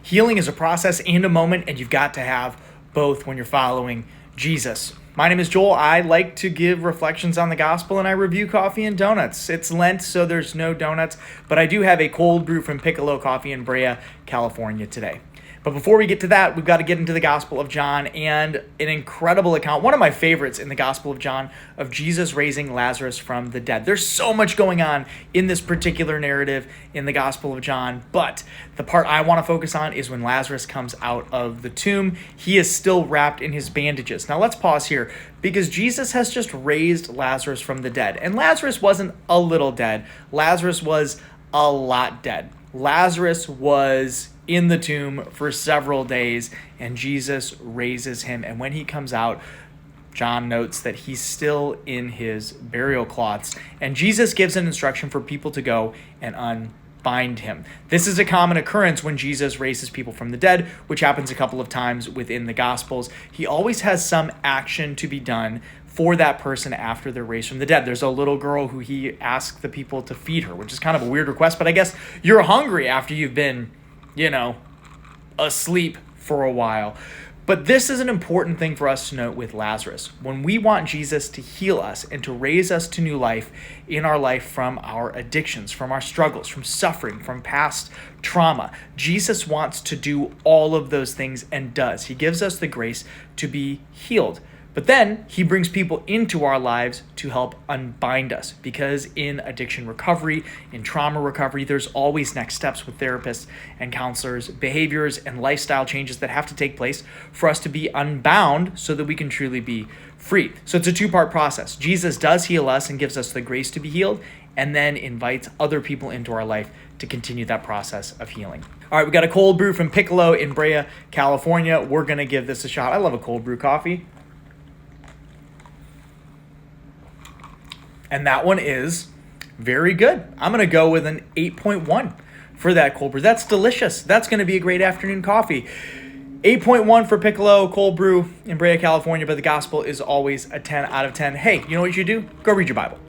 Healing is a process and a moment, and you've got to have both when you're following Jesus. My name is Joel. I like to give reflections on the gospel, and I review coffee and donuts. It's Lent, so there's no donuts, but I do have a cold brew from Piccolo Coffee in Brea, California today. But before we get to that, we've got to get into the Gospel of John and an incredible account, one of my favorites in the Gospel of John, of Jesus raising Lazarus from the dead. There's so much going on in this particular narrative in the Gospel of John, but the part I want to focus on is when Lazarus comes out of the tomb. He is still wrapped in his bandages. Now let's pause here, because Jesus has just raised Lazarus from the dead. And Lazarus wasn't a little dead. Lazarus was a lot dead. Lazarus was in the tomb for several days, and Jesus raises him. And when he comes out, John notes that he's still in his burial cloths. And Jesus gives an instruction for people to go and unbind him. This is a common occurrence when Jesus raises people from the dead, which happens a couple of times within the Gospels. He always has some action to be done for that person after they're raised from the dead. There's a little girl who he asked the people to feed her, which is kind of a weird request, but I guess you're hungry after you've been, asleep for a while. But this is an important thing for us to note with Lazarus. When we want Jesus to heal us and to raise us to new life in our life from our addictions, from our struggles, from suffering, from past trauma, Jesus wants to do all of those things and does. He gives us the grace to be healed. But then he brings people into our lives to help unbind us, because in addiction recovery, in trauma recovery, there's always next steps with therapists and counselors, behaviors and lifestyle changes that have to take place for us to be unbound so that we can truly be free. So it's a two-part process. Jesus does heal us and gives us the grace to be healed, and then invites other people into our life to continue that process of healing. All right, we got a cold brew from Piccolo in Brea, California. We're going to give this a shot. I love a cold brew coffee. And that one is very good. I'm going to go with an 8.1 for that cold brew. That's delicious. That's going to be a great afternoon coffee. 8.1 for Piccolo cold brew in Brea, California, but the gospel is always a 10 out of 10. Hey, you know what you should do? Go read your Bible.